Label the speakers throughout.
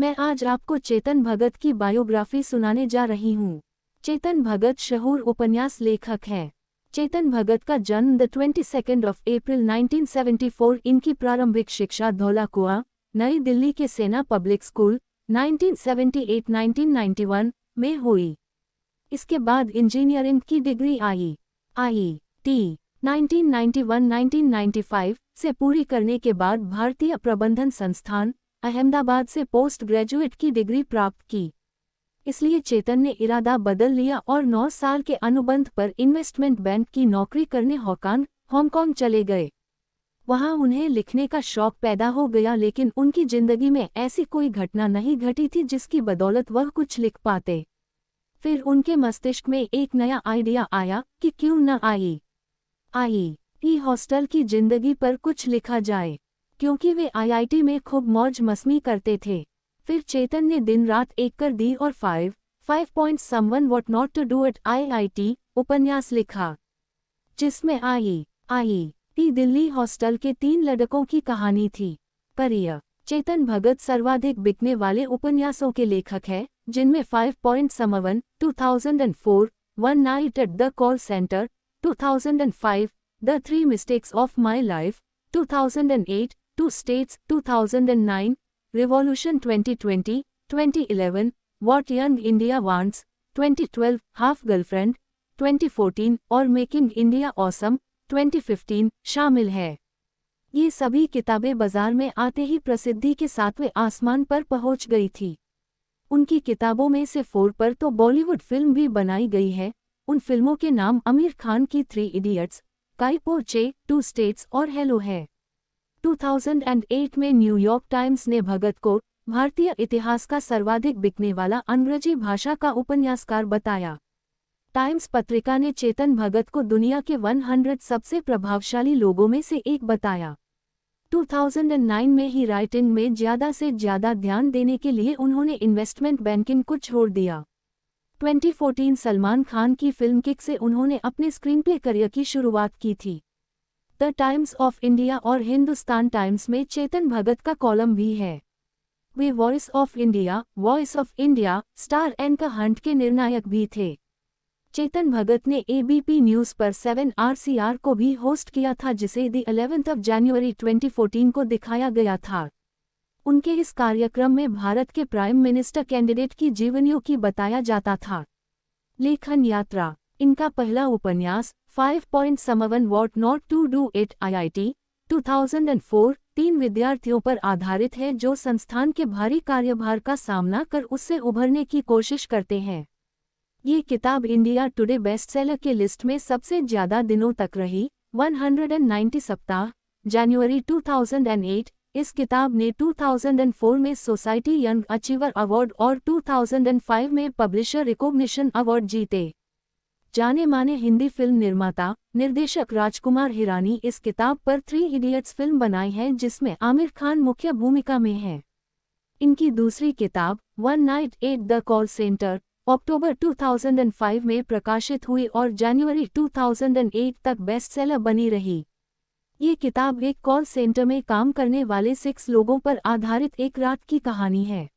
Speaker 1: मैं आज आपको चेतन भगत की बायोग्राफी सुनाने जा रही हूँ। चेतन भगत शहूर उपन्यास लेखक हैं। चेतन भगत का जन्म 22 अप्रैल 1974। इनकी प्रारंभिक शिक्षा धौलाकुआं, नई दिल्ली के सेना पब्लिक स्कूल 1978-1991 में हुई। इसके बाद इंजीनियरिंग की डिग्री IIT 1991-1995 से पूरी करने के बाद भारतीय प्रबंधन संस्थान अहमदाबाद से पोस्ट ग्रेजुएट की डिग्री प्राप्त की। इसलिए चेतन ने इरादा बदल लिया और 9 साल के अनुबंध पर इन्वेस्टमेंट बैंक की नौकरी करने हांगकांग चले गए। वहां उन्हें लिखने का शौक पैदा हो गया, लेकिन उनकी जिंदगी में ऐसी कोई घटना नहीं घटी थी जिसकी बदौलत वह कुछ लिख पाते। फिर उनके मस्तिष्क में एक नया आइडिया आया कि क्यों न IIT हॉस्टल की जिंदगी पर कुछ लिखा जाए, क्योंकि वे IIT में खूब मौज मस्ती करते थे। फिर चेतन ने दिन रात एक कर दी और 5 Points Someone What Not to Do at IIT उपन्यास लिखा, जिसमें IIT दिल्ली हॉस्टल के 3 लड़कों की कहानी थी। परिय चेतन भगत सर्वाधिक बिकने वाले उपन्यासों के लेखक हैं, जिनमें 5 Points Someone 2004, One Night at the Call Center 2005, The 3 Mistakes of My Life 2008, 2 States 2009, Revolution 2020, 2011, What Young India Wants 2012, Half Girlfriend 2014 और Making India Awesome 2015 शामिल है। ये सभी किताबें बाजार में आते ही प्रसिद्धि के 7वें आसमान पर पहुंच गई थी। उनकी किताबों में से 4 पर तो बॉलीवुड फिल्म भी बनाई गई है। उन फिल्मों के नाम आमिर खान की 3 इडियट्स, काई पो चे, 2 स्टेट्स और हेलो है। 2008 में न्यूयॉर्क टाइम्स ने भगत को भारतीय इतिहास का सर्वाधिक बिकने वाला अंग्रेजी भाषा का उपन्यासकार बताया। टाइम्स पत्रिका ने चेतन भगत को दुनिया के 100 सबसे प्रभावशाली लोगों में से एक बताया। 2009 में ही राइटिंग में ज़्यादा से ज़्यादा ध्यान देने के लिए उन्होंने इन्वेस्टमेंट बैंकिंग को छोड़ दिया। 2014 सलमान खान की फिल्म किक से उन्होंने अपने स्क्रीनप्ले करियर की शुरुआत की थी। द टाइम्स ऑफ इंडिया और हिंदुस्तान टाइम्स में चेतन भगत का कॉलम भी है। वे voice of India, star and का हंट के निर्णायक भी थे। चेतन भगत ने ABP न्यूज़ पर 7RCR को भी होस्ट किया था, जिसे द 11 जनवरी 2014 को दिखाया गया था। उनके इस कार्यक्रम में भारत के प्राइम मिनिस्टर कैंडिडेट की जीवनियों की बताया जाता था। लेखन यात्रा इनका पहला उपन्यास 5 Points Someone What Not to Do at IIT 2004 3 विद्यार्थियों पर आधारित है जो संस्थान के भारी कार्यभार का सामना कर उससे उभरने की कोशिश करते हैं। ये किताब इंडिया टुडे बेस्टसेलर के लिस्ट में सबसे ज़्यादा दिनों तक रही, 190 सप्ताह। जनवरी 2008 इस किताब ने 2004 में सोसाइटी यंग अचीवर अवार्ड और 2005 में पब्लिशर रिकॉग्निशन अवार्ड जीते। जाने माने हिंदी फिल्म निर्माता निर्देशक राजकुमार हिरानी इस किताब पर 3 इडियट्स फिल्म बनाई है, जिसमें आमिर खान मुख्य भूमिका में है। इनकी दूसरी किताब one night at the call centre अक्टूबर 2005 में प्रकाशित हुई और जनवरी 2008 तक बेस्टसेलर बनी रही। ये किताब एक कॉल सेंटर में काम करने वाले 6 लोगों पर आधारित एक रात की कहानी है।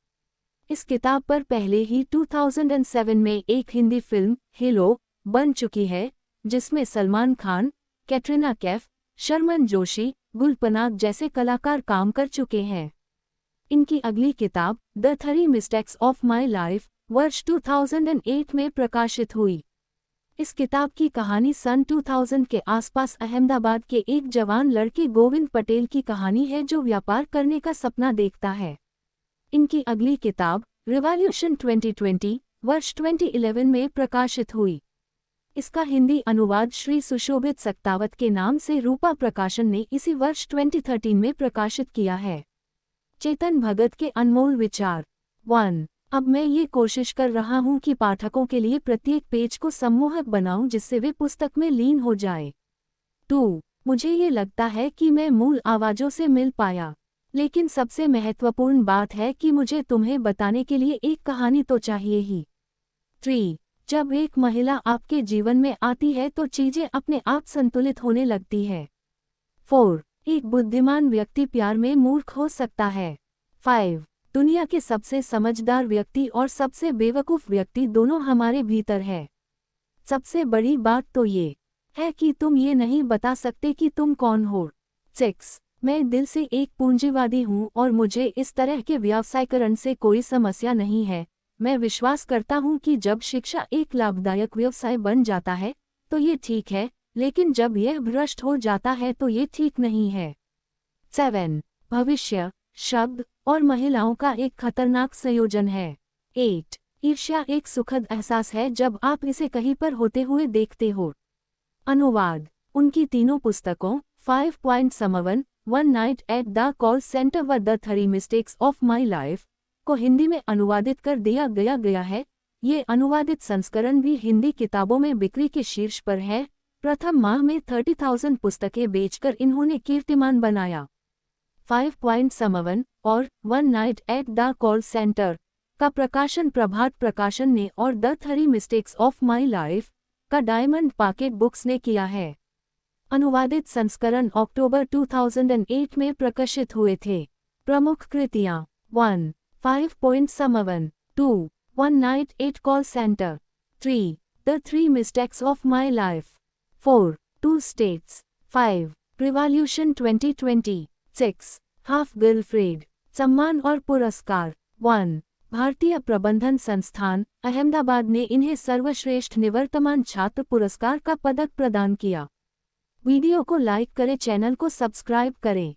Speaker 1: इस किताब पर पहले ही 2007 में एक हिंदी फिल्म हेलो बन चुकी है, जिसमें सलमान खान, कैटरीना कैफ, शर्मन जोशी, गुलपनाग जैसे कलाकार काम कर चुके हैं। इनकी अगली किताब the 3 mistakes of my life वर्ष 2008 में प्रकाशित हुई। इस किताब की कहानी सन 2000 के आसपास अहमदाबाद के एक जवान लड़के गोविंद पटेल की कहानी है, जो व्यापार करने का सपना देखता है। इनकी अगली किताब रिवॉल्यूशन 2020 वर्ष 2011 में प्रकाशित हुई। इसका हिंदी अनुवाद श्री सुशोभित सक्तावत के नाम से रूपा प्रकाशन ने इसी वर्ष 2013 में प्रकाशित किया है। चेतन भगत के अनमोल विचार 1। अब मैं ये कोशिश कर रहा हूँ कि पाठकों के लिए प्रत्येक पेज को सम्मोहक बनाऊं, जिससे वे पुस्तक में लीन हो जाए। 2। मुझे ये लगता है कि मैं मूल आवाज़ों से मिल पाया, लेकिन सबसे महत्वपूर्ण बात है कि मुझे तुम्हें बताने के लिए एक कहानी तो चाहिए ही। 3। जब एक महिला आपके जीवन में आती है तो चीजें अपने आप संतुलित होने लगती है। 4. एक बुद्धिमान व्यक्ति प्यार में मूर्ख हो सकता है। 5. दुनिया के सबसे समझदार व्यक्ति और सबसे बेवकूफ़ व्यक्ति दोनों हमारे भीतर है। सबसे बड़ी बात तो ये है कि तुम ये नहीं बता सकते कि तुम कौन हो। 6. मैं दिल से एक पूंजीवादी हूँ और मुझे इस तरह के व्यवसायीकरण से कोई समस्या नहीं है। मैं विश्वास करता हूँ कि जब शिक्षा एक लाभदायक व्यवसाय बन जाता है तो ये ठीक है, लेकिन जब यह भ्रष्ट हो जाता है तो ये ठीक नहीं है। 7. भविष्य शब्द और महिलाओं का एक खतरनाक संयोजन है। 8. ईर्ष्या एक सुखद एहसास है जब आप इसे कहीं पर होते हुए देखते हो। अनुवाद उनकी तीनों पुस्तकों 5 Point Samavan, One Night at the Call Center व The 3 Mistakes of My Life को हिंदी में अनुवादित कर दिया गया है। ये अनुवादित संस्करण भी हिंदी किताबों में बिक्री के शीर्ष पर है। प्रथम माह में 30,000 पुस्तकें बेचकर इन्होंने कीर्तिमान बनाया। 5 Point Samavan और One Night at the Call Center का प्रकाशन प्रभात प्रकाशन ने और The 3 Mistakes of My Life का डायमंड पॉकेट बुक्स ने किया है। अनुवादित संस्करण अक्टूबर 2008 में प्रकाशित हुए थे। प्रमुख कृतियाँ 1. 5 Point Samavan 2. One Night at Call Center 3. The 3 Mistakes of My Life 4. 2 States 5. Revolution 2020 6. Half girlfriend सम्मान और पुरस्कार 1. भारतीय प्रबंधन संस्थान अहमदाबाद ने इन्हें सर्वश्रेष्ठ निवर्तमान छात्र पुरस्कार का पदक प्रदान किया। वीडियो को लाइक करें, चैनल को सब्सक्राइब करें।